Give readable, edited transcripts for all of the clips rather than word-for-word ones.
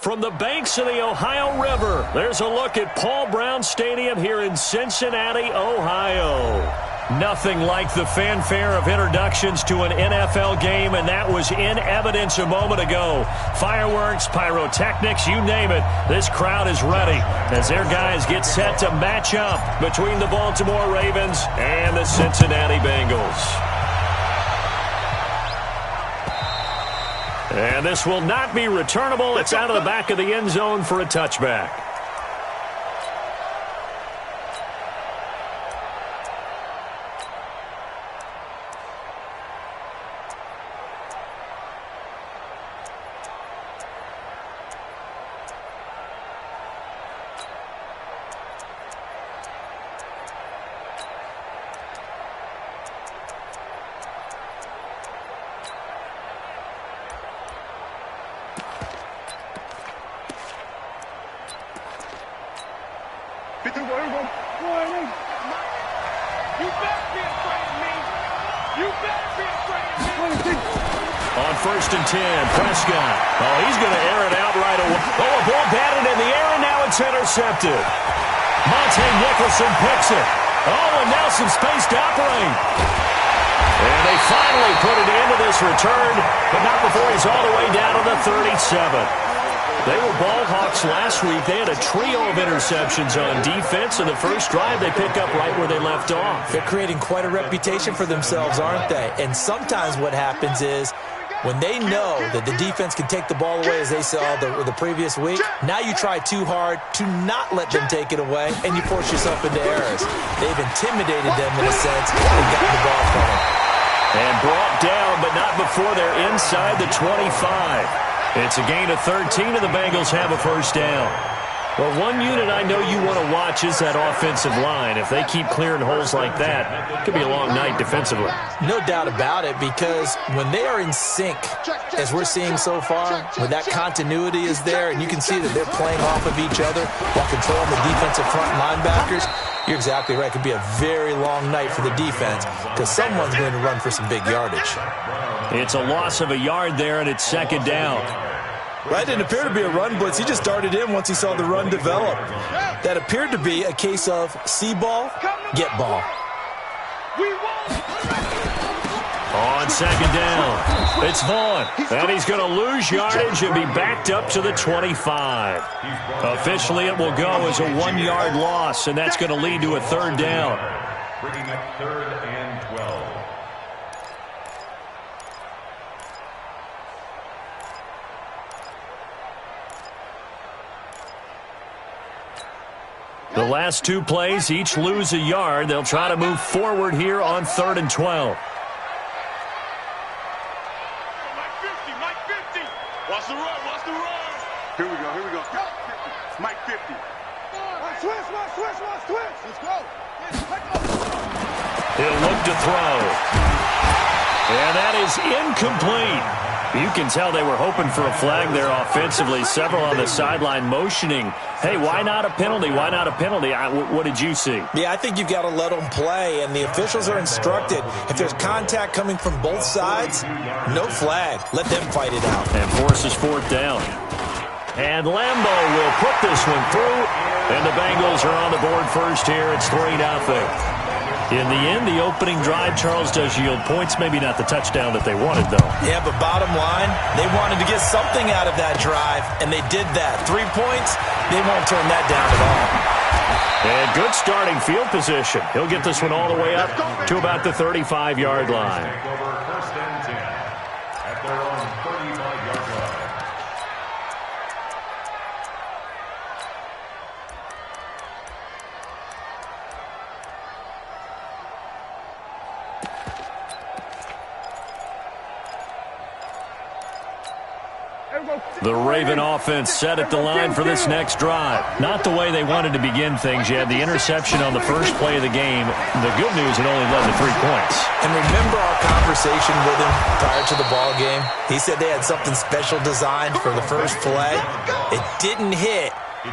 from the banks of the Ohio River, there's a look at Paul Brown Stadium here in Cincinnati, Ohio. Nothing like the fanfare of introductions to an NFL game, and that was in evidence a moment ago. Fireworks, pyrotechnics, you name it. This crowd is ready as their guys get set to match up between the Baltimore Ravens and the Cincinnati Bengals. And this will not be returnable. It's out of the back of the end zone for a touchback. On 1st and 10, Prescott. Oh, he's going to air it out right away. Oh, a ball batted in the air, and now it's intercepted. Monte Nicholson picks it. Oh, and now some space to operate. And they finally put it into this return, but not before he's all the way down to the 37. They were ball hawks last week. They had a trio of interceptions on defense, and the first drive they pick up right where they left off. They're creating quite a reputation for themselves, aren't they? And sometimes what happens is when they know that the defense can take the ball away, as they saw the previous week, now you try too hard to not let them take it away, and you force yourself into errors. They've intimidated them in a sense and gotten the ball from them. And brought down, but not before they're inside the 25. It's a gain of 13, and the Bengals have a first down. Well, one unit I know you want to watch is that offensive line. If they keep clearing holes like that, it could be a long night defensively. No doubt about it, because when they are in sync, as we're seeing so far, when that continuity is there, and you can see that they're playing off of each other while controlling the defensive front linebackers, you're exactly right. It could be a very long night for the defense because someone's going to run for some big yardage. It's a loss of a yard there, and it's second down. Right, didn't appear to be a run blitz. He just darted in once he saw the run develop. That appeared to be a case of see ball, get ball. On second down, it's Vaughn. And he's going to lose yardage and be backed up to the 25. Officially, it will go as a 1-yard loss, and that's going to lead to a third down. Bringing up 3rd and 12. The last two plays each lose a yard. They'll try to move forward here on 3rd and 12. Mike 50. Watch the run. Here we go. Mike 50. Switch. Let's go. He'll look to throw. And that is incomplete. You can tell they were hoping for a flag there offensively. Several on the sideline motioning, hey, why not a penalty? Why not a penalty? What did you see? Yeah, I think you've got to let them play, and the officials are instructed. If there's contact coming from both sides, no flag. Let them fight it out. And forces 4th down. And Lambo will put this one through, and the Bengals are on the board first here. It's 3-0. In the end, the opening drive, Charles, does yield points. Maybe not the touchdown that they wanted, though. Yeah, but bottom line, they wanted to get something out of that drive, and they did that. 3 points, they won't turn that down at all. And good starting field position. He'll get this one all the way up to about the 35-yard line. Over 1st and 10 at their own 35-yard line. The Raven offense set at the line for this next drive. Not the way they wanted to begin things. You had the interception on the first play of the game. The good news, it only led to 3 points. And remember our conversation with him prior to the ball game? He said they had something special designed for the first play. It didn't hit.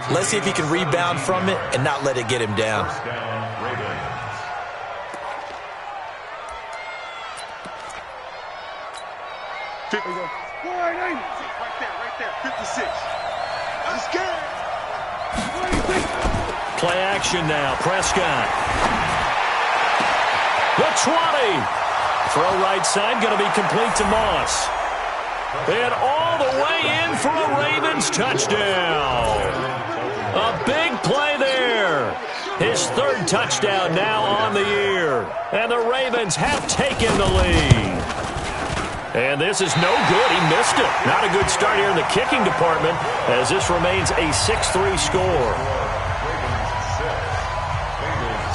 Let's see if he can rebound from it and not let it get him down. Right there, 56. Play action now. Prescott. The 20. Throw right side, going to be complete to Moss. And all the way in for a Ravens touchdown. A big play there. His third touchdown now on the year. And the Ravens have taken the lead. And this is no good. He missed it. Not a good start here in the kicking department as this remains a 6-3 score.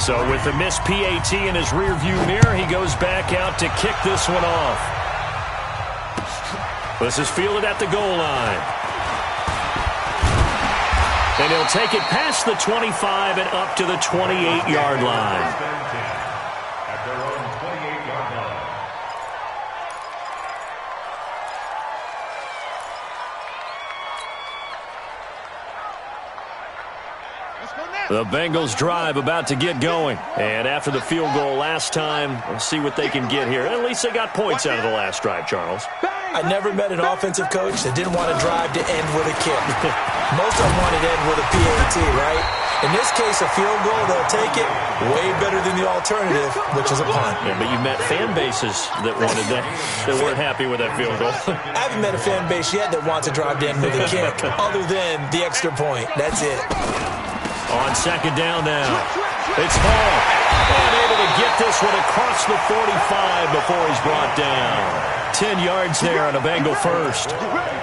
So with the missed PAT in his rearview mirror, he goes back out to kick this one off. This is fielded at the goal line. And he'll take it past the 25 and up to the 28-yard line. At their own 28-yard line. The Bengals drive about to get going. And after the field goal last time, we'll see what they can get here. At least they got points out of the last drive, Charles. I never met an offensive coach that didn't want to drive to end with a kick. Most of them wanted to end with a PAT, right? In this case, a field goal, they'll take it way better than the alternative, which is a punt. Yeah, but you met fan bases that wanted that weren't happy with that field goal. I haven't met a fan base yet that wants to drive to end with a kick, other than the extra point. That's it. On second down now, it's Hall. And able to get this one across the 45 before he's brought down. 10 yards there on a Bengal first.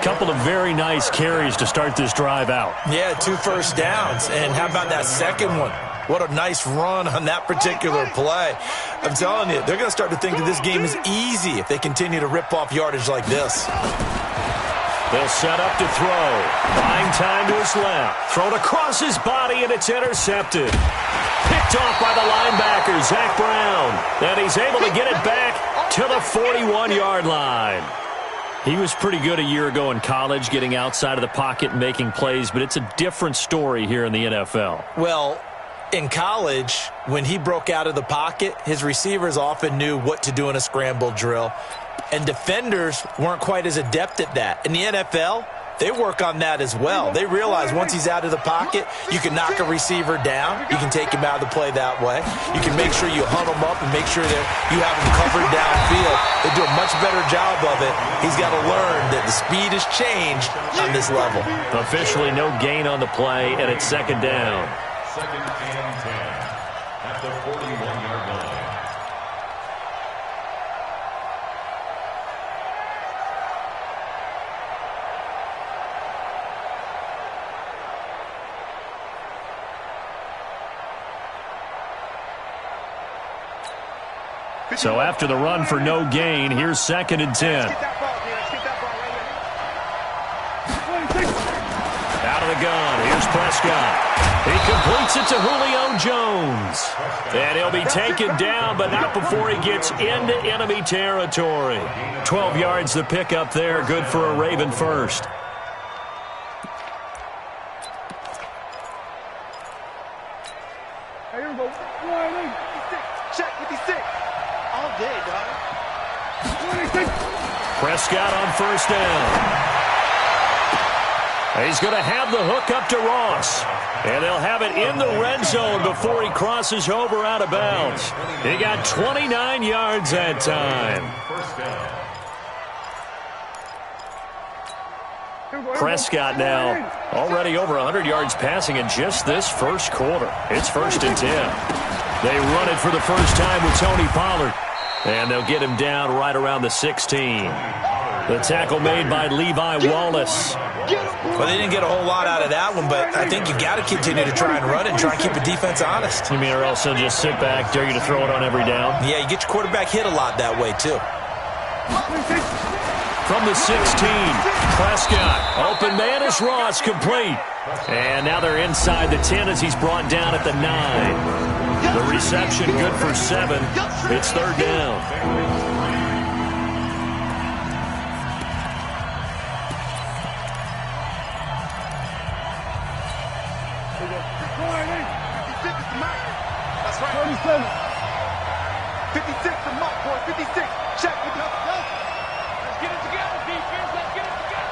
Couple of very nice carries to start this drive out. Yeah, 2 first downs. And how about that second one? What a nice run on that particular play. I'm telling you, they're going to start to think that this game is easy if they continue to rip off yardage like this. They'll set up to throw. Buying time to his left. Thrown across his body, and it's intercepted. Picked off by the linebacker, Zach Brown. And he's able to get it back to the 41-yard line. He was pretty good a year ago in college, getting outside of the pocket and making plays, but it's a different story here in the NFL. Well, in college, when he broke out of the pocket, his receivers often knew what to do in a scramble drill. And defenders weren't quite as adept at that. In the NFL, they work on that as well. They realize once he's out of the pocket, you can knock a receiver down. You can take him out of the play that way. You can make sure you hunt him up and make sure that you have him covered downfield. They do a much better job of it. He's got to learn that the speed has changed on this level. Officially no gain on the play, and it's second down. Second and 10 at the 41-yard line. So after the run for no gain, here's second and 10. Out of the gun, here's Prescott. He completes it to Julio Jones. And he'll be taken down, but not before he gets into enemy territory. 12 yards the pickup there, good for a Raven first. Here we go. Check 56. All day, dog. 26. Prescott on first down. He's going to have the hook up to Ross. And they'll have it in the red zone before he crosses over out of bounds. He got 29 yards that time. Prescott now already over 100 yards passing in just this first quarter. It's first and 10. They run it for the first time with Tony Pollard. And they'll get him down right around the 16. The tackle made by Levi Wallace. Well, they didn't get a whole lot out of that one, but I think you got to continue to try and run it and try and keep the defense honest. You mean or else they'll just sit back, dare you to throw it on every down? Yeah, you get your quarterback hit a lot that way, too. From the 16, Prescott. Open man is Ross, complete. And now they're inside the 10 as he's brought down at the 9. The reception good for 7. It's third down. That's right. 27. 56 to Mike, boy. 56. Check with the other. Let's get it together, defense. Let's get it together.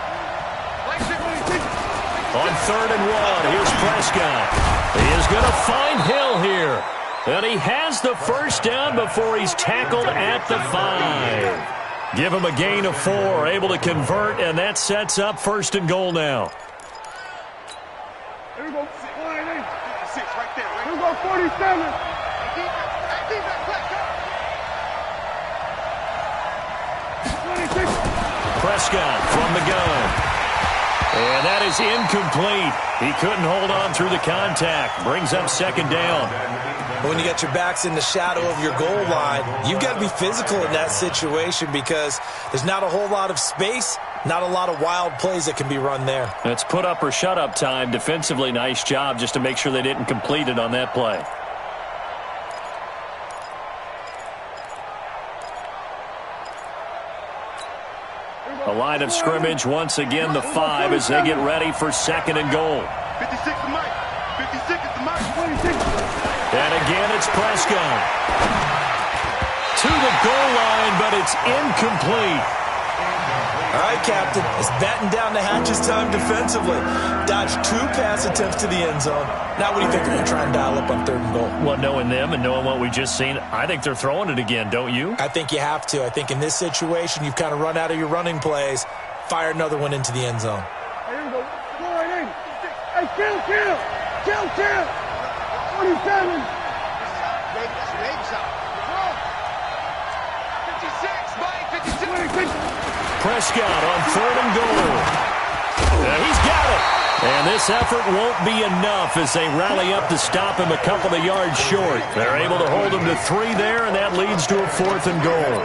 On 3rd and 1. Here's Prescott. He is going to find Hill here. And he has the first down before he's tackled at the 5. Give him a gain of 4, able to convert, and that sets up 1st and goal now. Here we go. 6 right there. Here we go, 47. Prescott from the gun. And that is incomplete. He couldn't hold on through the contact. Brings up 2nd down. When you got your backs in the shadow of your goal line, you've got to be physical in that situation because there's not a whole lot of space, not a lot of wild plays that can be run there. It's put up or shut up time. Defensively, nice job just to make sure they didn't complete it on that play. A line of scrimmage, once again the 5 as they get ready for 2nd and goal. 56 to Mike. 56 is the Mike. 26. And again, it's Prescott. To the goal line, but it's incomplete. All right, Captain, it's batten down the hatches time defensively. Dodged 2 pass attempts to the end zone. Now what do you think they're going to try and dial up on 3rd and goal? Well, knowing them and knowing what we just seen, I think they're throwing it again, don't you? I think you have to. I think in this situation, you've kind of run out of your running plays. Fire another one into the end zone. Here we go. Go right in. Hey, kill. 27. Baby shot. 56, Mike. 56. Prescott on 3rd and goal. He's got it. And this effort won't be enough as they rally up to stop him a couple of yards short. They're able to hold him to 3 there, and that leads to a 4th and goal.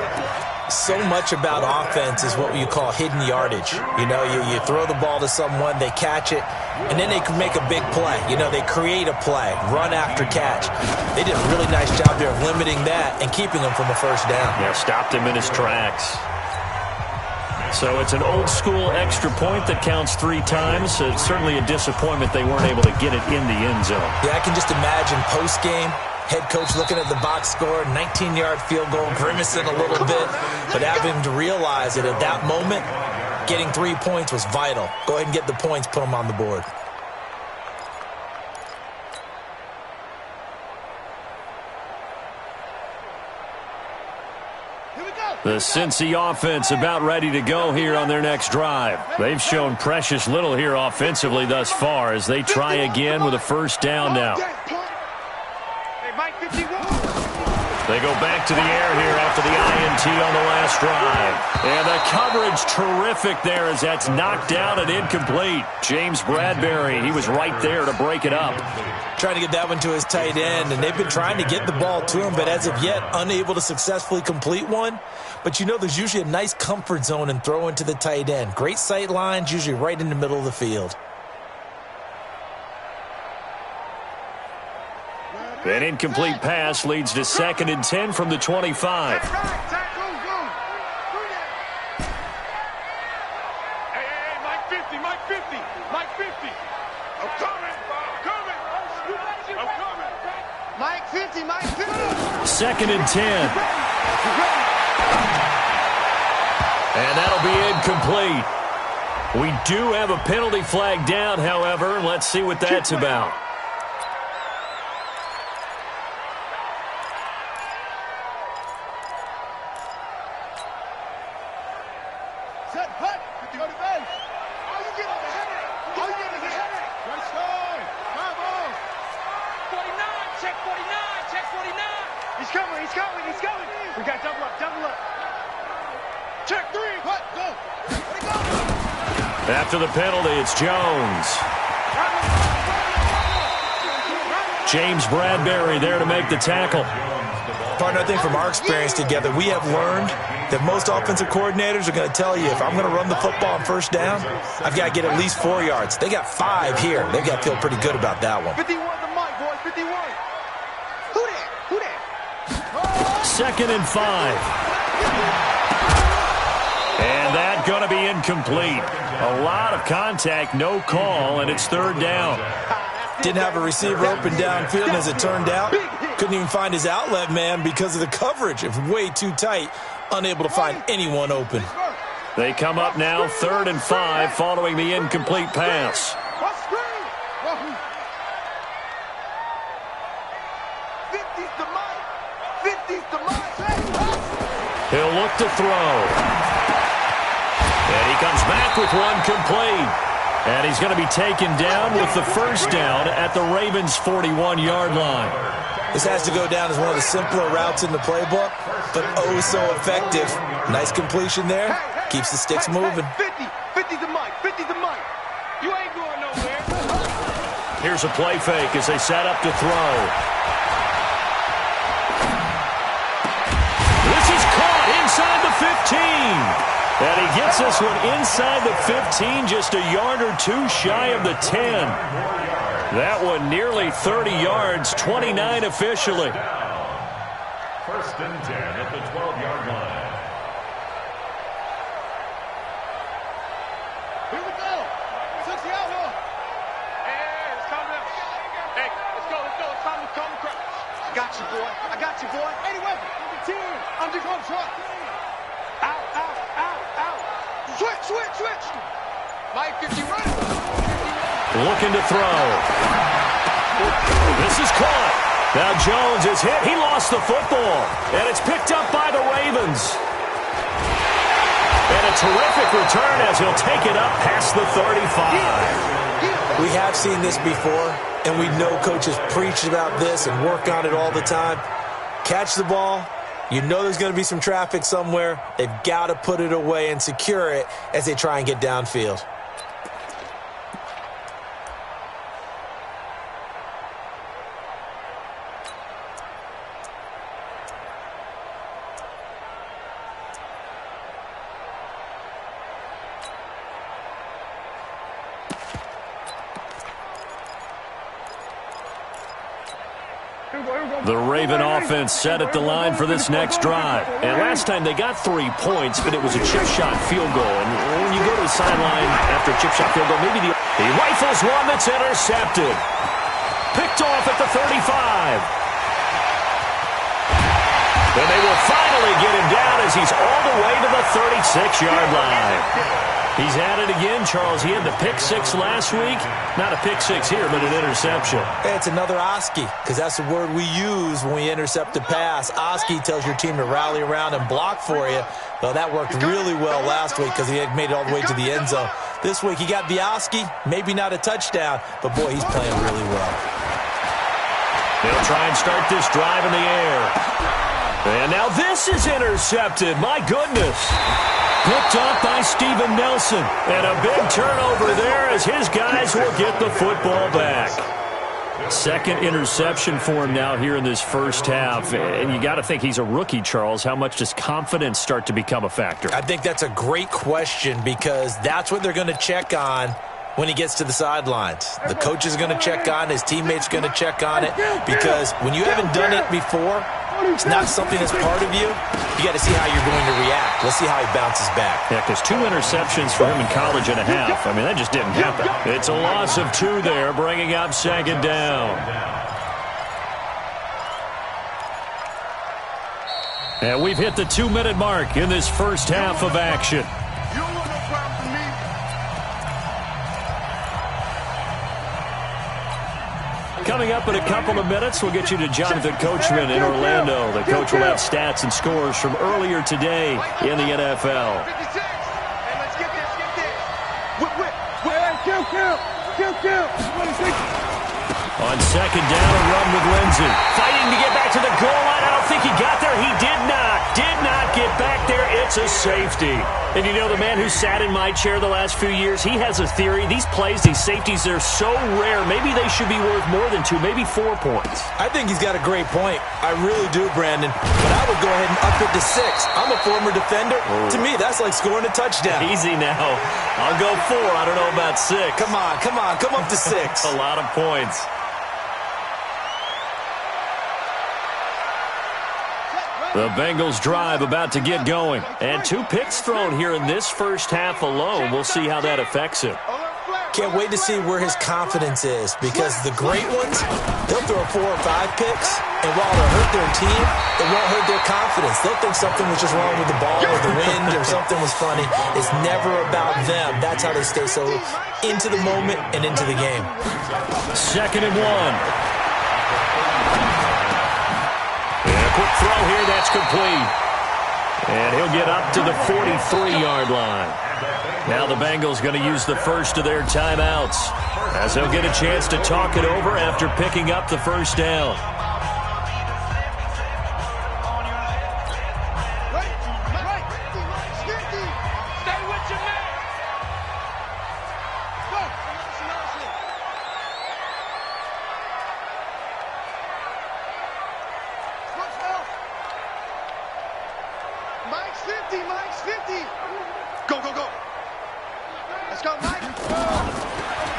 So much about offense is what you call hidden yardage. You know, you throw the ball to someone, they catch it, and then they can make a big play. You know, they create a play, run after catch. They did a really nice job there of limiting that and keeping him from a 1st down. Yeah, stopped him in his tracks. So it's an old-school extra point that counts 3 times. So it's certainly a disappointment they weren't able to get it in the end zone. Yeah, I can just imagine post-game, head coach looking at the box score, 19-yard field goal, grimacing a little bit, but having to realize that at that moment, getting 3 points was vital. Go ahead and get the points, put them on the board. The Cincy offense about ready to go here on their next drive. They've shown precious little here offensively thus far as they try again with a 1st down now. They go back to the air here after the INT on the last drive. And the coverage terrific there as that's knocked down and incomplete. James Bradbury, he was right there to break it up. Trying to get that one to his tight end, and they've been trying to get the ball to him, but as of yet, unable to successfully complete one. But you know there's usually a nice comfort zone in throwing to the tight end. Great sight lines, usually right in the middle of the field. An incomplete pass leads to 2nd and 10 from the 25. Hey, Mike 50. Mike 50. I'm coming. Mike 50. 2nd and 10. And that'll be incomplete. We do have a penalty flag down, however. Let's see what that's about. He's coming. We got double up. Check 3. What? Go. After the penalty, it's Jones. James Bradbury there to make the tackle. Partner, I think from our experience together, we have learned that most offensive coordinators are going to tell you, if I'm going to run the football on 1st down, I've got to get at least 4 yards. They got 5 here. They've got to feel pretty good about that one. 51 to Mike, boys. 51. Who that? 2nd and 5. And that going to be incomplete. A lot of contact, no call, and it's 3rd down. Didn't have a receiver open downfield, and as it turned out, couldn't even find his outlet man because of the coverage. It was way too tight, unable to find anyone open. They come up now 3rd and 5 following the incomplete pass. He'll look to throw. And he comes back with one complete. And he's going to be taken down with the first down at the Ravens' 41-yard line. This has to go down as one of the simpler routes in the playbook, but oh so effective. Nice completion there. Keeps the sticks moving. 50's the mic. 50's the mic. You ain't going nowhere. Here's a play fake as they set up to throw. This is caught inside the 15. And he gets this one inside the 15, just a yard or two shy of the 10. That one nearly 30 yards, 29 officially. First and 10 at the 12-yard line. Here we go. Took the out. Hey, it's time to Hey, let's go. It's time to come across. I got you, boy. Anyway, team under control. Out. Switch. Mike, 50 running. Looking to throw. This is caught. Now Jones is hit. He lost the football. And it's picked up by the Ravens. And a terrific return as he'll take it up past the 35. We have seen this before, and we know coaches preach about this and work on it all the time. Catch the ball. You know there's going to be some traffic somewhere. They've got to put it away and secure it as they try and get downfield. The Raven offense set at the line for this next drive. And last time they got 3 points, but it was a chip shot field goal. And when you go to the sideline after a chip shot field goal, maybe he rifles one that's intercepted. Picked off at the 35. And they will finally get him down as he's all the way to the 36-yard line. He's at it again, Charles. He had the pick six last week. Not a pick six here, but an interception. Hey, it's another Oski, because that's the word we use when we intercept a pass. Oski tells your team to rally around and block for you. Well, that worked really well last week because he had made it all the way to the end zone. This week he got the Oski, maybe not a touchdown, but boy, he's playing really well. They'll try and start this drive in the air. And now this is intercepted. My goodness. Picked up by Steven Nelson. And a big turnover there as his guys will get the football back. Second interception for him now here in this first half. And you got to think he's a rookie, Charles. How much does confidence start to become a factor? I think that's a great question because that's what they're going to check on when he gets to the sidelines. The coach is going to check on, his teammates are going to check on it, because when you haven't done it before, it's not something that's part of you. You got to see how you're going to react. Let's see how he bounces back. Yeah, because 2 interceptions for him in college and a half. I mean, that just didn't happen. It's a loss of 2 there, bringing up second down. And we've hit the 2-minute mark in this first half of action. Coming up in a couple of minutes, we'll get you to Jonathan Coachman in Orlando. The coach will have stats and scores from earlier today in the NFL. On second down, a run with Lindsey. Fighting to get back to the goal line. I don't think he got there. He did not get back there. It's a safety. And you know, the man who sat in my chair the last few years, he has a theory. These plays, these safeties, they're so rare. Maybe they should be worth more than 2, maybe 4 points. I think he's got a great point. I really do, Brandon. But I would go ahead and up it to 6. I'm a former defender. To me, that's like scoring a touchdown. Easy now. I'll go 4. I don't know about 6. Come on. Come up to 6. A lot of points. The Bengals drive about to get going. And 2 picks thrown here in this first half alone. We'll see how that affects him. Can't wait to see where his confidence is, because the great ones, they'll throw 4 or 5 picks, and while it'll hurt their team, it won't hurt their confidence. They'll think something was just wrong with the ball or the wind or something was funny. It's never about them. That's how they stay so into the moment and into the game. 2nd and 1. Quick throw here, that's complete. And he'll get up to the 43-yard line. Now the Bengals going to use the first of their timeouts as they'll get a chance to talk it over after picking up the first down.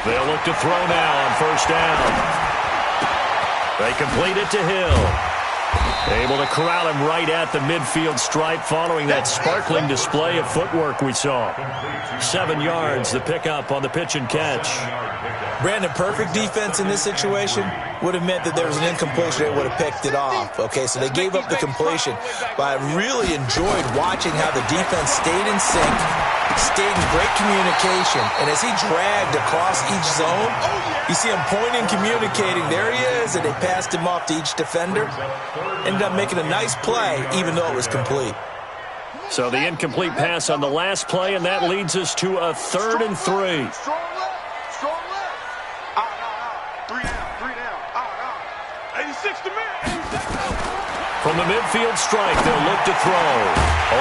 They'll look to throw now on first down. They complete it to Hill. Able to corral him right at the midfield stripe following that sparkling display of footwork we saw. 7 yards, the pickup on the pitch and catch. Brandon, perfect defense in this situation would have meant that there was an incompletion. They would have picked it off. Okay, so they gave up the completion. But I really enjoyed watching how the defense stayed in sync, stayed in great communication. And as he dragged across each zone, you see him pointing, communicating. There he is, and they passed him off to each defender. Ended up making a nice play, even though it was complete. So the incomplete pass on the last play, and that leads us to a 3rd and 3. From the midfield strike, they'll look to throw.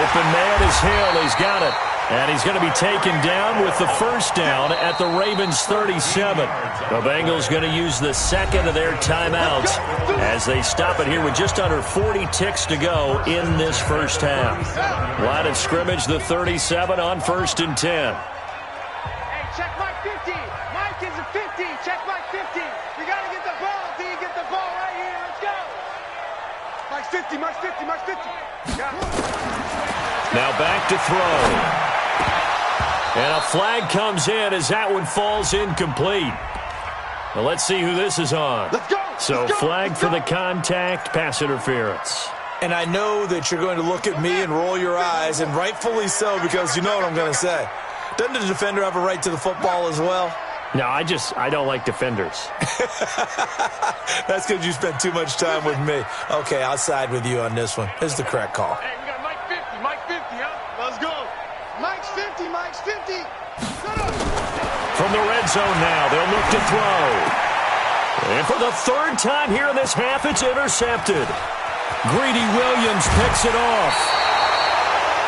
Open man is Hill. He's got it. And he's going to be taken down with the first down at the Ravens' 37. The Bengals going to use the second of their timeouts as they stop it here with just under 40 ticks to go in this first half. Line of scrimmage, the 37 on 1st and 10. Hey, check Mike 50. Mike is a 50. Check Mike 50. We got to get the ball until you get the ball right here. Let's go. Mike's 50. Mike's 50. Mike's 50. Got it. Now back to throw. And a flag comes in as that one falls incomplete. Well, let's see who this is on. Let's go. So flag for the contact, pass interference. And I know that you're going to look at me and roll your eyes, and rightfully so, because you know what I'm going to say. Doesn't the defender have a right to the football as well? No, I don't like defenders. That's because you spent too much time with me. Okay, I'll side with you on this one. This is the correct call. Hey, we got Mike 50. Mike 50, huh? Let's go. Mike's 50. Mike's 50. Shut up. From the red zone now, they'll look to throw. And for the 3rd time here in this half, it's intercepted. Greedy Williams picks it off.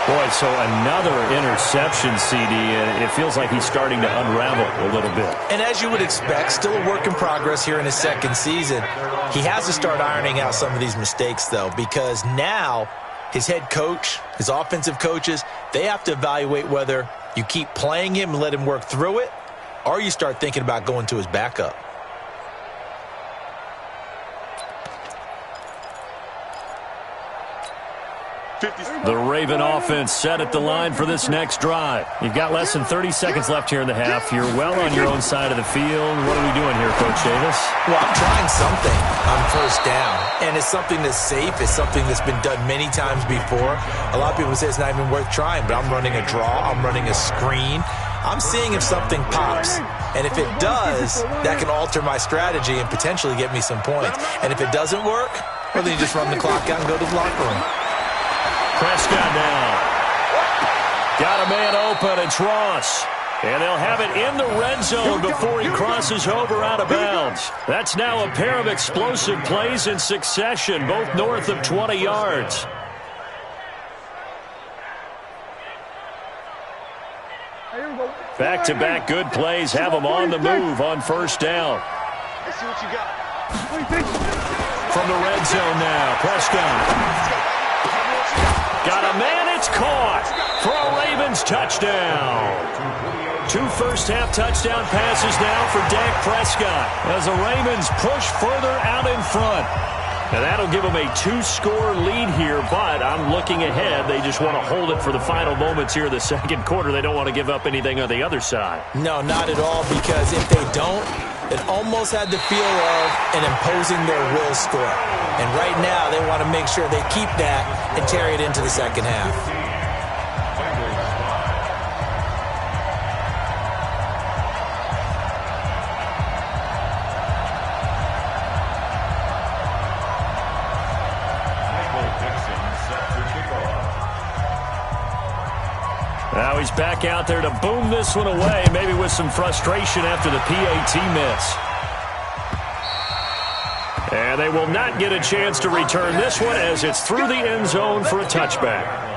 Boy, so another interception, CD. It feels like he's starting to unravel a little bit. And as you would expect, still a work in progress here in his 2nd season. He has to start ironing out some of these mistakes, though, because now his head coach, his offensive coaches, they have to evaluate whether you keep playing him and let him work through it, or you start thinking about going to his backup. The Raven offense set at the line for this next drive. You've got less than 30 seconds left here in the half. You're well on your own side of the field. What are we doing here, Coach Davis? Well, I'm trying something on first down, and it's something that's safe. It's something that's been done many times before. A lot of people say it's not even worth trying, but I'm running a draw. I'm running a screen. I'm seeing if something pops, and if it does, that can alter my strategy and potentially get me some points. And if it doesn't work, well, then you just run the clock out and go to the locker room. Prescott now. Got a man open. It's Ross. And they'll have it in the red zone before he crosses over out of bounds. That's now a pair of explosive plays in succession, both north of 20 yards. Back-to-back good plays have them on the move on first down. Let's see what you got. What do you think? From the red zone now, Prescott. Got a man, it's caught for a Ravens touchdown. 2 first-half touchdown passes now for Dak Prescott as the Ravens push further out in front. And that'll give them a 2-score lead here, but I'm looking ahead. They just want to hold it for the final moments here in the 2nd quarter. They don't want to give up anything on the other side. No, not at all, because if they don't, it almost had the feel of an imposing their will score. And right now, they want to make sure they keep that and carry it into the 2nd half. Now he's back out there to boom this one away, maybe with some frustration after the PAT miss. And they will not get a chance to return this one as it's through the end zone for a touchback.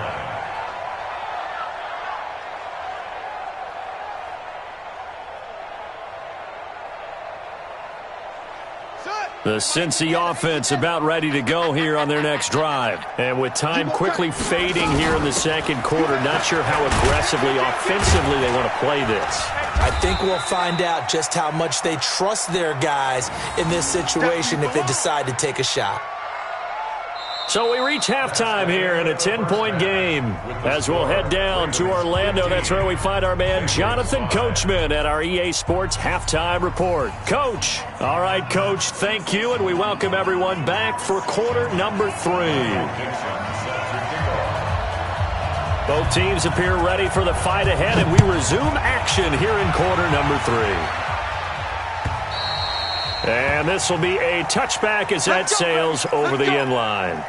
The Cincy offense about ready to go here on their next drive. And with time quickly fading here in the second quarter, not sure how aggressively, offensively they want to play this. I think we'll find out just how much they trust their guys in this situation if they decide to take a shot. So we reach halftime here in a 10-point game. As we'll head down to Orlando, that's where we find our man Jonathan Coachman at our EA Sports Halftime Report. Coach. All right, Coach, thank you, and we welcome everyone back for quarter number 3. Both teams appear ready for the fight ahead, and we resume action here in quarter number 3. And this will be a touchback as that sails over the end line.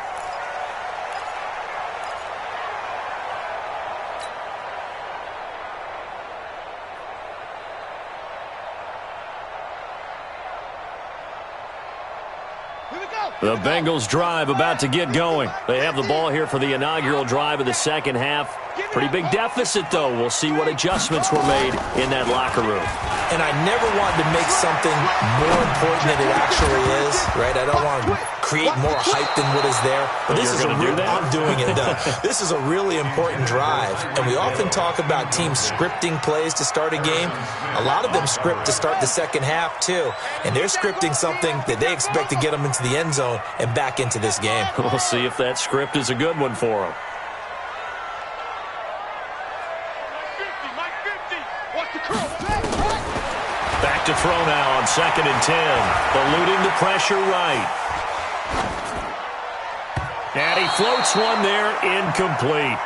The Bengals drive about to get going. They have the ball here for the inaugural drive of the second half. Pretty big deficit, though. We'll see what adjustments were made in that locker room. And I never wanted to make something more important than it actually is, right? I don't want to create more hype than what is there. But this is I'm doing it, though. This is a really important drive. And we often talk about teams scripting plays to start a game. A lot of them script to start the second half, too. And they're scripting something that they expect to get them into the end zone and back into this game. We'll see if that script is a good one for them. Back to throw now on 2nd and 10. Eluding the pressure right. And he floats one there, incomplete.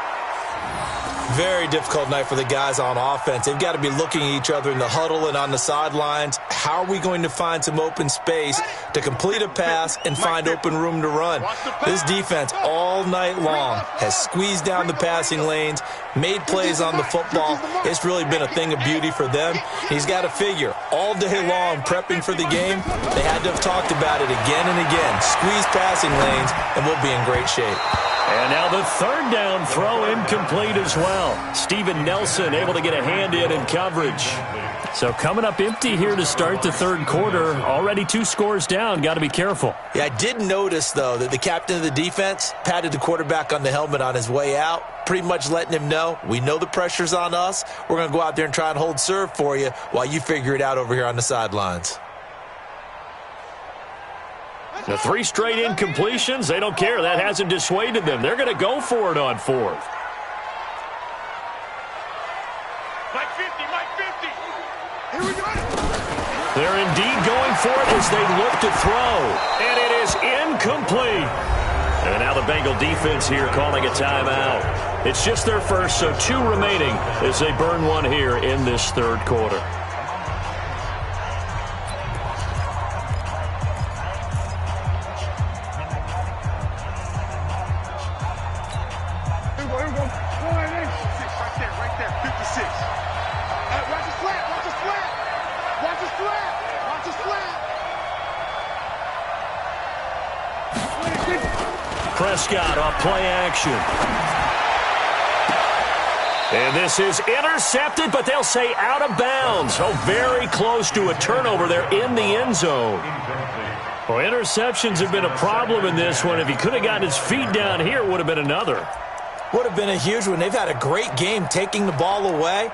Very difficult night for the guys on offense. They've got to be looking at each other in the huddle and on the sidelines. How are we going to find some open space to complete a pass and find open room to run? This defense all night long has squeezed down the passing lanes, made plays on the football. It's really been a thing of beauty for them. He's got to figure all day long prepping for the game. They had to have talked about it again and again. Squeeze passing lanes and we'll be in great shape. And now the third down throw incomplete as well. Steven Nelson able to get a hand in coverage. So coming up empty here to start the third quarter. Already 2 scores down. Got to be careful. Yeah, I did notice, though, that the captain of the defense patted the quarterback on the helmet on his way out, pretty much letting him know, we know the pressure's on us. We're going to go out there and try and hold serve for you while you figure it out over here on the sidelines. The 3 straight incompletions, they don't care. That hasn't dissuaded them. They're going to go for it on 4th. Mike 50, Mike 50. Here we go. They're indeed going for it as they look to throw. And it is incomplete. And now the Bengal defense here calling a timeout. It's just their first, so 2 remaining as they burn one here in this third quarter. Prescott off play action. And this is intercepted, but they'll say out of bounds. Oh, very close to a turnover there in the end zone. Well, interceptions have been a problem in this one. If he could have gotten his feet down here, it would have been another. Would have been a huge one. They've had a great game taking the ball away.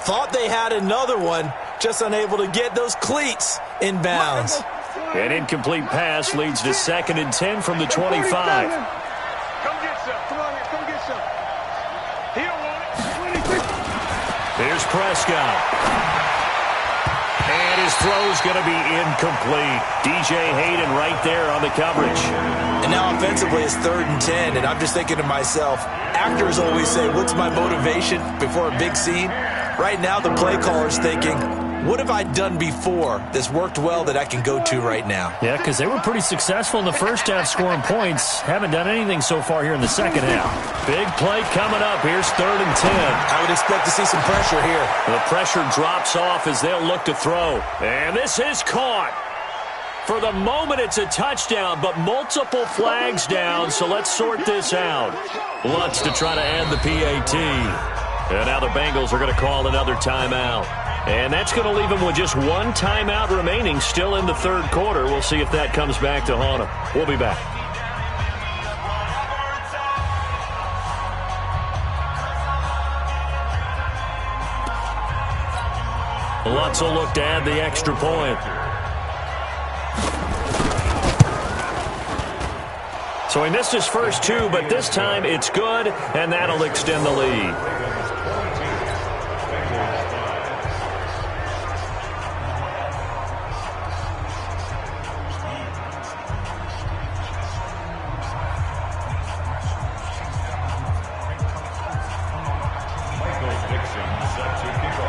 Thought they had another one, just unable to get those cleats in bounds. An incomplete pass leads to 2nd and 10 from the 25. Come get some. Come on here. Come get some. He don't want it. Here's Prescott. And his throw's going to be incomplete. DJ Hayden right there on the coverage. And now offensively it's 3rd and 10, and I'm just thinking to myself, actors always say, what's my motivation before a big scene? Right now the play caller's thinking, what have I done before that's worked well that I can go to right now? Yeah, because they were pretty successful in the first half scoring points. Haven't done anything so far here in the second half. Big play coming up. Here's 3rd and 10. I would expect to see some pressure here. The pressure drops off as they'll look to throw. And this is caught. For the moment, it's a touchdown, but multiple flags down, so let's sort this out. Lutz to try to add the PAT. And now the Bengals are going to call another timeout. And that's going to leave them with just one timeout remaining still in the 3rd quarter. We'll see if that comes back to haunt them. We'll be back. Lutz will look to add the extra point. So he missed his first 2, but this time it's good, and that'll extend the lead.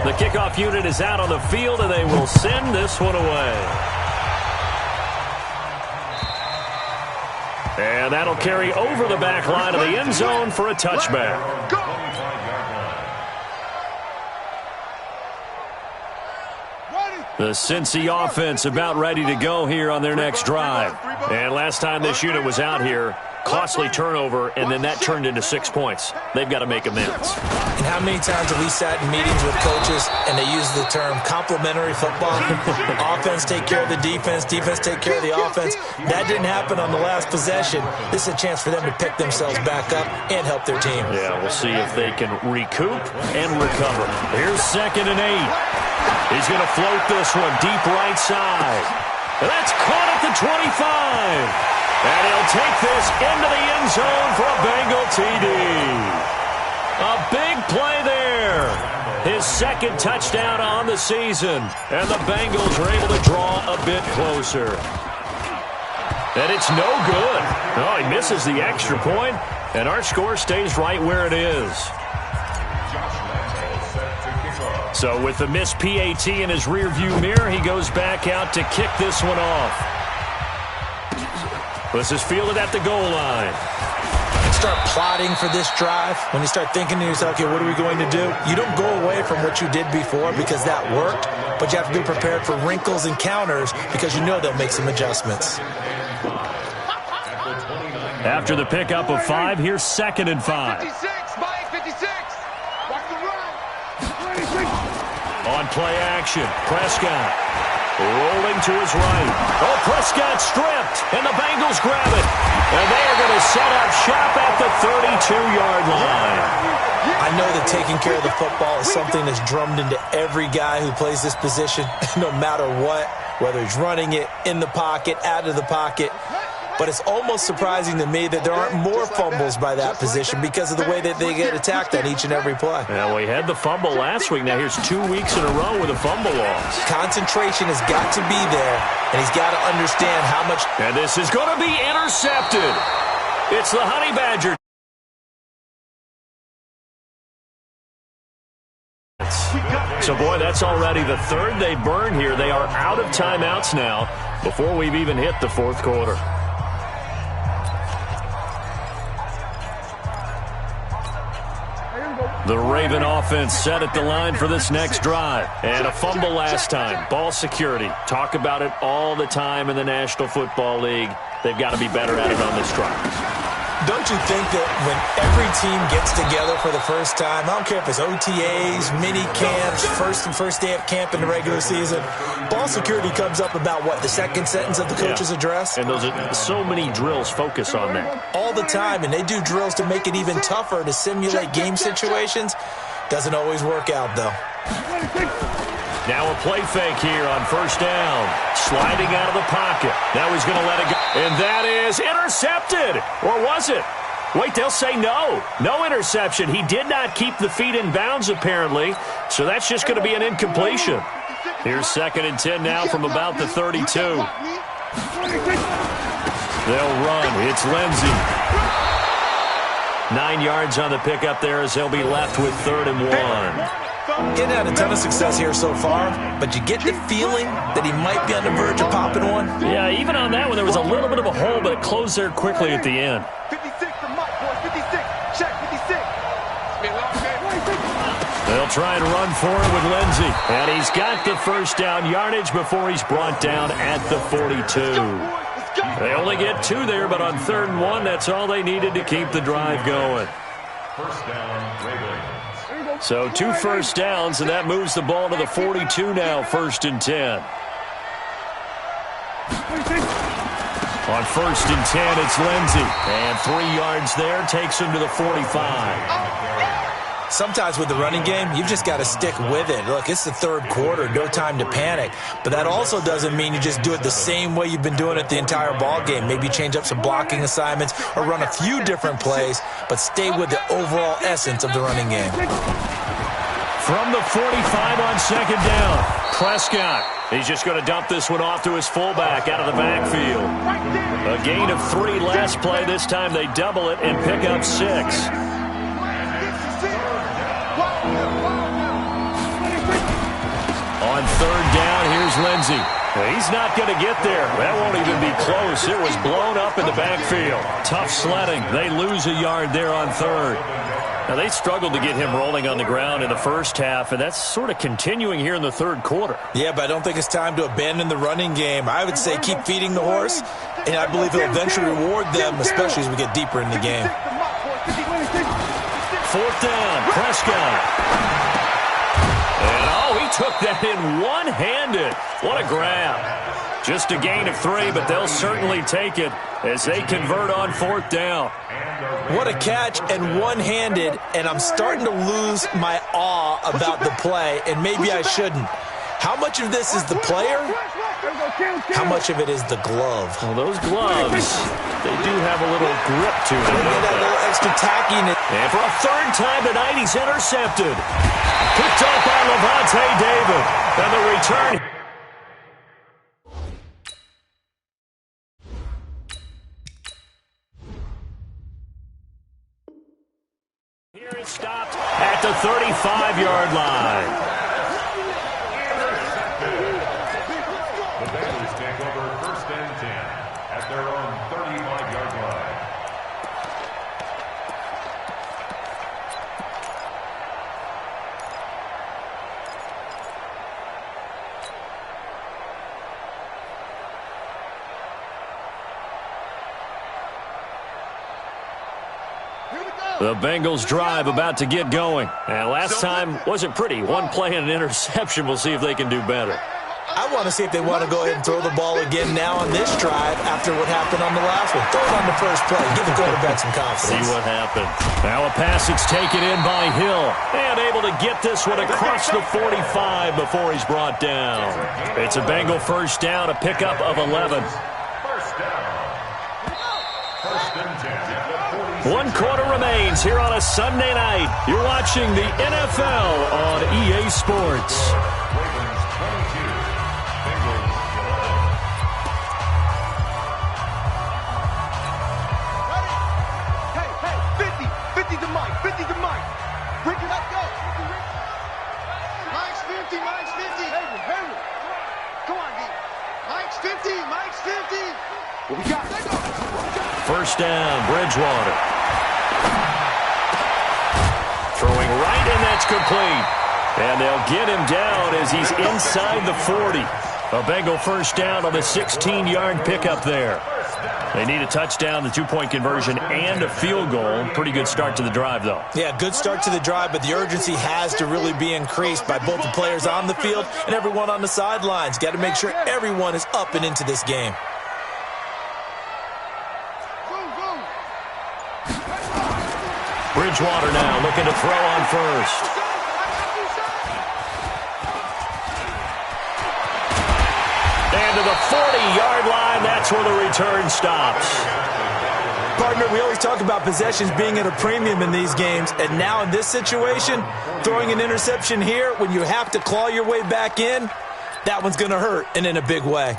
The kickoff unit is out on the field, and they will send this one away. And that'll carry over the back line of the end zone for a touchback. The Cincy offense about ready to go here on their next drive. And last time this unit was out here, costly turnover, and then that turned into 6 points. They've got to make amends. And how many times have we sat in meetings with coaches and they use the term complementary football? Offense take care of the defense, defense take care of the offense. That didn't happen on the last possession. This is a chance for them to pick themselves back up and help their team. Yeah, we'll see if they can recoup and recover. Here's 2nd and 8. He's going to float this one deep right side. And that's caught at the 25. And he'll take this into the end zone for a Bengal TD. A big play there. His 2nd touchdown on the season. And the Bengals are able to draw a bit closer. And it's no good. Oh, he misses the extra point, and our score stays right where it is. So with the missed PAT in his rearview mirror, he goes back out to kick this one off. This is fielded at the goal line. Start plotting for this drive. When you start thinking to yourself, okay, what are we going to do? You don't go away from what you did before because that worked, but you have to be prepared for wrinkles and counters because you know they'll make some adjustments. After the pickup of 5, here's 2nd and 5. 56, Mike, 56. Watch the run. On play action, Prescott rolling to his right. Oh, Prescott stripped, and the Bengals grab it. And they are going to set up shop at the 32-yard line. I know that taking care of the football is something that's drummed into every guy who plays this position, no matter what, whether he's running it, in the pocket, out of the pocket. But it's almost surprising to me that there aren't more fumbles by that position because of the way that they get attacked on each and every play. Well, we had the fumble last week. Now here's 2 weeks in a row with a fumble loss. Concentration has got to be there, and he's got to understand how much. And this is going to be intercepted. It's the Honey Badger. So, boy, that's already the 3rd they burned here. They are out of timeouts now before we've even hit the 4th quarter. The Raven offense set at the line for this next drive. And a fumble last time. Ball security. Talk about it all the time in the National Football League. They've got to be better at it on this drive. Don't you think that when every team gets together for the first time, I don't care if it's OTAs, mini camps, first day of camp in the regular season, ball security comes up about what, the 2nd sentence of the coach's address? And those are so many drills focus on that. All the time, and they do drills to make it even tougher to simulate game situations. Doesn't always work out, though. Now a play fake here on 1st down. Sliding out of the pocket. Now he's going to let it go. And that is intercepted. Or was it? Wait, they'll say no. No interception. He did not keep the feet in bounds, apparently. So that's just going to be an incompletion. Here's 2nd and 10 now from about the 32. They'll run. It's Lindsey. 9 yards on the pickup there as they'll be left with 3rd and 1. He hadn't had a ton of success here so far, but you get the feeling that he might be on the verge of popping one. Yeah, even on that one, there was a little bit of a hole, but it closed there quickly at the end. 56 for Mike, boys. 56. Check 56. It's been a long game. They'll try and run for it with Lindsey. And he's got the first down yardage before he's brought down at the 42. They only get 2 there, but on 3rd and 1, that's all they needed to keep the drive going. First down, Ravens. So 2 first downs, and that moves the ball to the 42 now, 1st and 10. On 1st and 10, it's Lindsey. And 3 yards there, takes him to the 45. Sometimes with the running game, you've just got to stick with it. Look, it's the 3rd quarter, no time to panic. But that also doesn't mean you just do it the same way you've been doing it the entire ball game. Maybe change up some blocking assignments or run a few different plays, but stay with the overall essence of the running game. From the 45 on 2nd down, Prescott. He's just going to dump this one off to his fullback out of the backfield. A gain of 3 last play. This time they double it and pick up 6. On 3rd down, here's Lindsey. He's not going to get there. That won't even be close. It was blown up in the backfield. Tough sledding. They lose a yard there on 3rd. Now, they struggled to get him rolling on the ground in the first half, and that's sort of continuing here in the 3rd quarter. Yeah, but I don't think it's time to abandon the running game. I would say keep feeding the horse, and I believe he'll eventually reward them, especially as we get deeper in the game. 4th down, Prescott. And, he took that in one-handed. What a grab. Just a gain of 3, but they'll certainly take it as they convert on 4th down. What a catch and one-handed, and I'm starting to lose my awe about the play, and maybe I shouldn't. How much of this is the player? How much of it is the glove? Well, those gloves, they do have a little grip to them. They get that little extra tackiness. And for a 3rd time tonight, he's intercepted. Picked off by Lavonte David. And the return. Here it's stopped at the 35-yard line. The Bengals take over 1st and 10 at their own 35-yard line. The Bengals drive about to get going. And last time wasn't pretty. 1 play and an interception. We'll see if they can do better. I want to see if they want to go ahead and throw the ball again now on this drive after what happened on the last one. Throw it on the first play. Give the quarterback some confidence. See what happens. Now a pass that's taken in by Hill. And able to get this one across the 45 before he's brought down. It's a Bengal first down, a pickup of 11. First down. 1st and 10. 1 quarter remains here on a Sunday night. You're watching the NFL on EA Sports. Ravens 22. Bengals 11. Hey, 50 to Mike. 50 to Mike. Ricky, let's go. Mike's 50. Mike's 50. Henry. Come on, D. Mike's 50. Mike's 50. What we got? Let's go. First down, Bridgewater. Throwing right, and that's complete. And they'll get him down as he's inside the 40. A Bengal first down on the 16-yard pickup there. They need a touchdown, the 2-point conversion, and a field goal. Pretty good start to the drive, though. Yeah, good start to the drive, but the urgency has to really be increased by both the players on the field and everyone on the sidelines. Got to make sure everyone is up and into this game. Bridgewater now looking to throw on first. And to the 40-yard line, that's where the return stops. Partner, we always talk about possessions being at a premium in these games, and now in this situation, throwing an interception here when you have to claw your way back in, that one's going to hurt, and in a big way.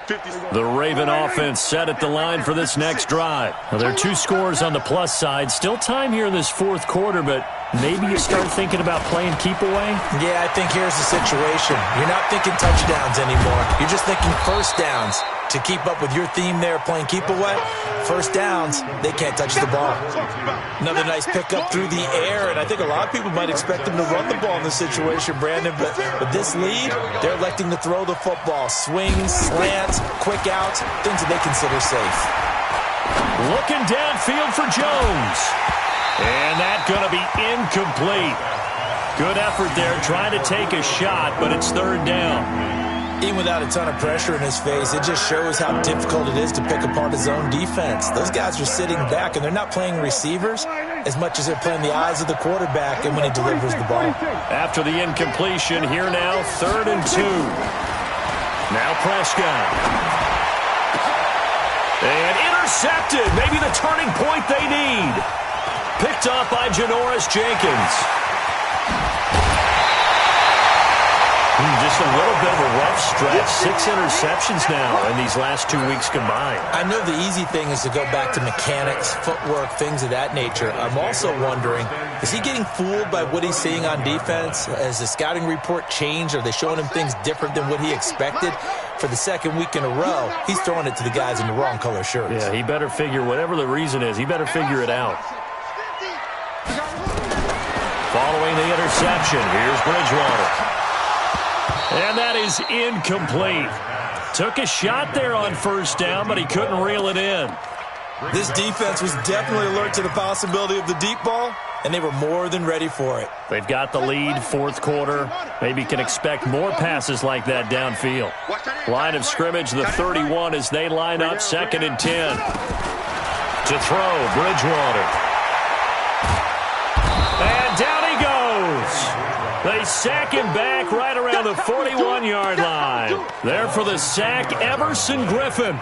The Raven offense set at the line for this next drive. Well, there are 2 scores on the plus side. Still time here in this fourth quarter, but maybe you start thinking about playing keep away? Yeah, I think here's the situation. You're not thinking touchdowns anymore. You're just thinking first downs. To keep up with your theme there, playing keep away, first downs, they can't touch the ball. Another nice pickup through the air, and I think a lot of people might expect them to run the ball in this situation, Brandon, but with this lead, they're electing to throw the football. Swings, slants, quick outs, things that they consider safe. Looking downfield for Jones. And that's going to be incomplete. Good effort there, trying to take a shot, but it's third down. Even without a ton of pressure in his face, it just shows how difficult it is to pick apart his own defense. Those guys are sitting back, and they're not playing receivers as much as they're playing the eyes of the quarterback and when he delivers the ball. After the incompletion, here now, 3rd and 2. Now Prescott. And intercepted. Maybe the turning point they need. Picked off by Janoris Jenkins. Just a little bit of a rough stretch. 6 interceptions now in these last 2 weeks combined. I know the easy thing is to go back to mechanics, footwork, things of that nature. I'm also wondering, is he getting fooled by what he's seeing on defense? Has the scouting report changed? Are they showing him things different than what he expected? For the second week in a row, he's throwing it to the guys in the wrong color shirts. Yeah, he better figure, whatever the reason is, he better figure it out. Following the interception, here's Bridgewater. And that is incomplete. Took a shot there on first down, but he couldn't reel it in. This defense was definitely alert to the possibility of the deep ball, and they were more than ready for it. They've got the lead, fourth quarter. Maybe can expect more passes like that downfield. Line of scrimmage, the 31 as they line up, 2nd and 10. To throw, Bridgewater. And down he goes. They sack him back right around the 41-yard line. There for the sack, Everson Griffen.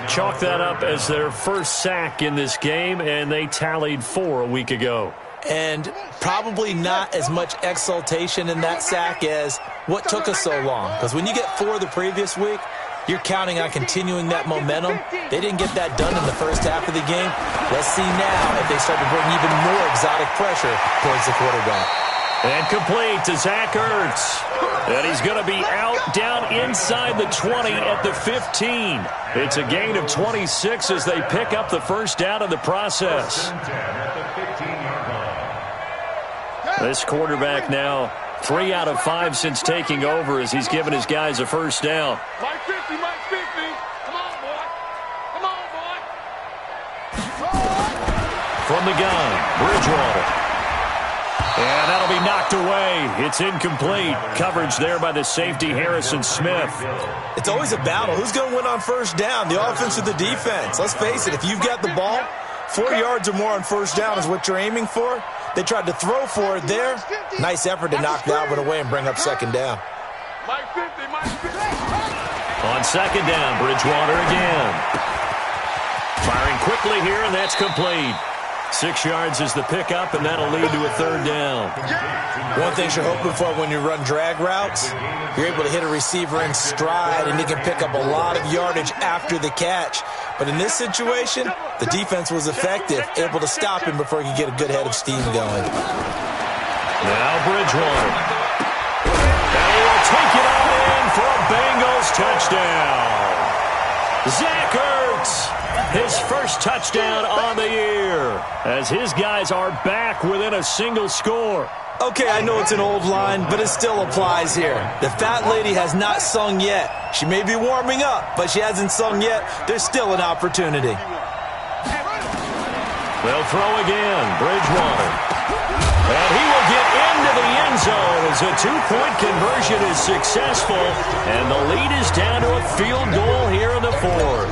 Chalk that up as their first sack in this game, and they tallied 4 a week ago. And probably not as much exultation in that sack as what took us so long. Because when you get 4 the previous week, you're counting on continuing that momentum. They didn't get that done in the first half of the game. Let's see now if they start to bring even more exotic pressure towards the quarterback. And complete to Zach Ertz. And he's going to be out down inside the 20 at the 15. It's a gain of 26 as they pick up the first down in the process. This quarterback now 3 out of 5 since taking over as he's given his guys a first down. Mike 50, Mike 50. Come on, boy. Come on, boy. From the gun, Bridgewater. And that'll be knocked away. It's incomplete. Coverage there by the safety, Harrison Smith. It's always a battle. Who's going to win on first down, the offense or the defense? Let's face it, if you've got the ball, 4 yards or more on first down is what you're aiming for. They tried to throw for it there. Nice effort to knock that one away and bring up second down. Mike 50, Mike 50. On second down, Bridgewater again. Firing quickly here, and that's complete. 6 yards is the pickup, and that'll lead to a third down. One thing you're hoping for when you run drag routes, you're able to hit a receiver in stride, and he can pick up a lot of yardage after the catch. But in this situation, the defense was effective, able to stop him before he could get a good head of steam going. Now Bridgewater. And he will take it all in for a Bengals touchdown. Zach Ertz. His first touchdown on the year as his guys are back within a single score. Okay, I know it's an old line, but it still applies here. The fat lady has not sung yet. She may be warming up, but she hasn't sung yet. There's still an opportunity. They'll throw again, Bridgewater. And he will get into the end zone as a 2-point conversion is successful, and the lead is down to a field goal here in the fourth.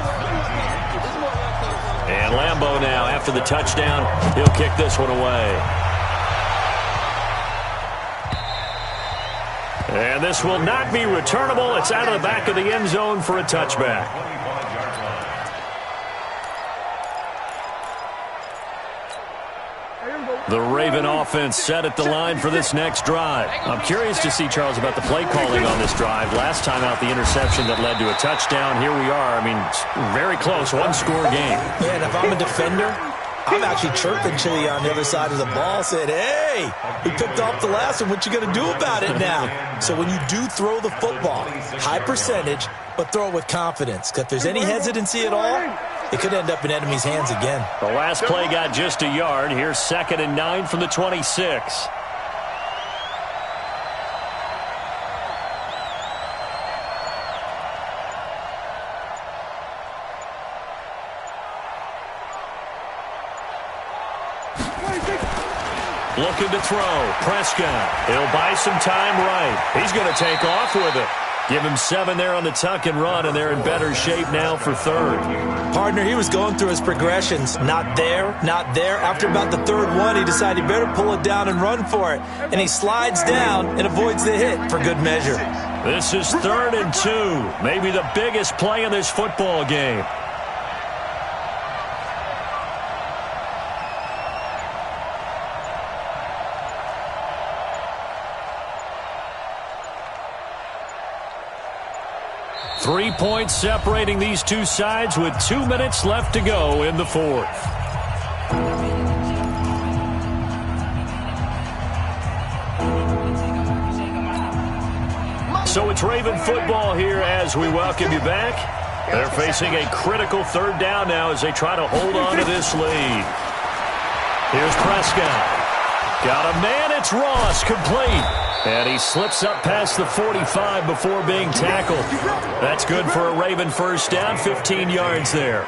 And Lambeau now, after the touchdown, he'll kick this one away. And this will not be returnable. It's out of the back of the end zone for a touchback. The Raven offense set at the line for this next drive. I'm curious to see, Charles, about the play calling on this drive. Last time out, the interception that led to a touchdown. Here we are. I mean, very close, one-score game. Yeah, and if I'm a defender, I'm actually chirping Chili on the other side of the ball, saying, hey, we picked off the last one. What you going to do about it now? So when you do throw the football, high percentage, but throw it with confidence. Because if there's any hesitancy at all, it could end up in enemy's hands again. The last play got just a yard. Here's 2nd and 9 from the 26. Looking to throw. Prescott. He'll buy some time right. He's going to take off with it. Give him 7 there on the tuck and run, and they're in better shape now for 3rd. Partner, he was going through his progressions. Not there, not there. After about the 3rd one, he decided he better pull it down and run for it. And he slides down and avoids the hit for good measure. This is 3rd and 2. Maybe the biggest play in this football game. Three points separating these two sides with 2 minutes left to go in the 4th. So it's Raven football here as we welcome you back. They're facing a critical 3rd down now as they try to hold on to this lead. Here's Prescott. Got a man, it's Ross, complete. And he slips up past the 45 before being tackled. That's good for a Raven first down, 15 yards there.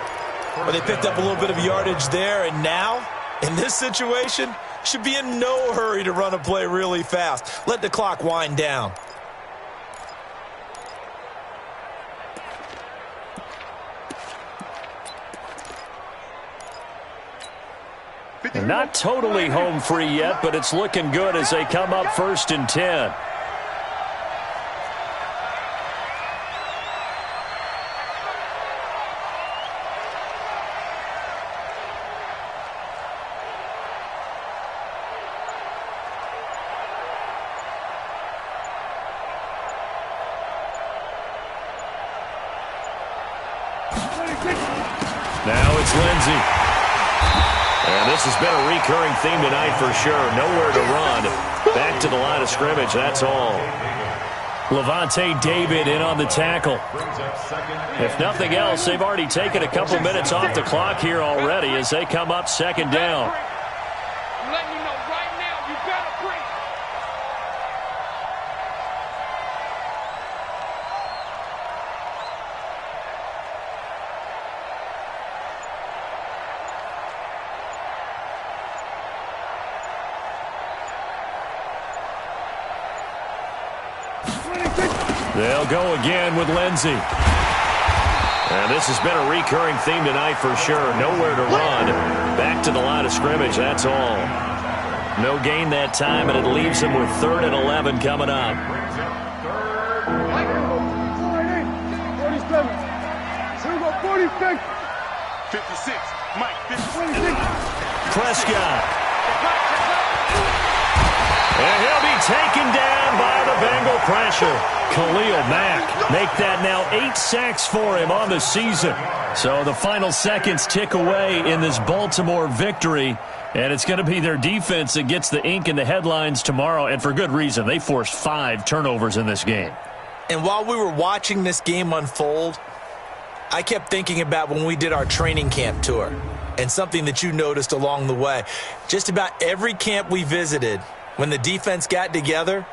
Well, they picked up a little bit of yardage there, and now, in this situation, should be in no hurry to run a play really fast. Let the clock wind down. And not totally home free yet, but it's looking good as they come up 1st and 10. Now it's Lindsey. And this has been a recurring theme tonight for sure. Nowhere to run. Back to the line of scrimmage, that's all. Levante David in on the tackle. If nothing else, they've already taken a couple minutes off the clock here already as they come up 2nd down. They'll go again with Lindsey. And this has been a recurring theme tonight for sure. Nowhere to run. Back to the line of scrimmage, that's all. No gain that time, and it leaves them with 3rd and 11 coming up. 56. Mike, 56. Prescott. And he'll be taken down by the Bengal pressure. Khalil Mack make that now 8 sacks for him on the season. So the final seconds tick away in this Baltimore victory. And it's going to be their defense that gets the ink in the headlines tomorrow. And for good reason. They forced 5 turnovers in this game. And while we were watching this game unfold, I kept thinking about when we did our training camp tour. And something that you noticed along the way. Just about every camp we visited, when the defense got together,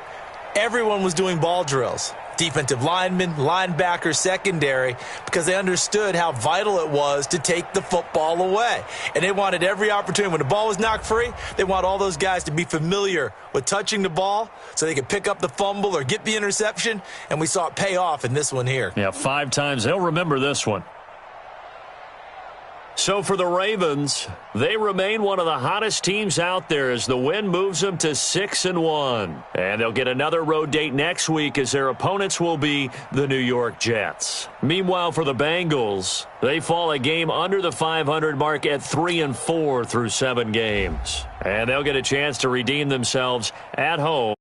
everyone was doing ball drills. Defensive linemen, linebackers, secondary, because they understood how vital it was to take the football away. And they wanted every opportunity. When the ball was knocked free, they want all those guys to be familiar with touching the ball so they could pick up the fumble or get the interception. And we saw it pay off in this one here. Yeah, 5 times. They'll remember this one. So for the Ravens, they remain one of the hottest teams out there as the win moves them to 6-1. And they'll get another road date next week as their opponents will be the New York Jets. Meanwhile, for the Bengals, they fall a game under the 500 mark at 3-4 through 7 games. And they'll get a chance to redeem themselves at home.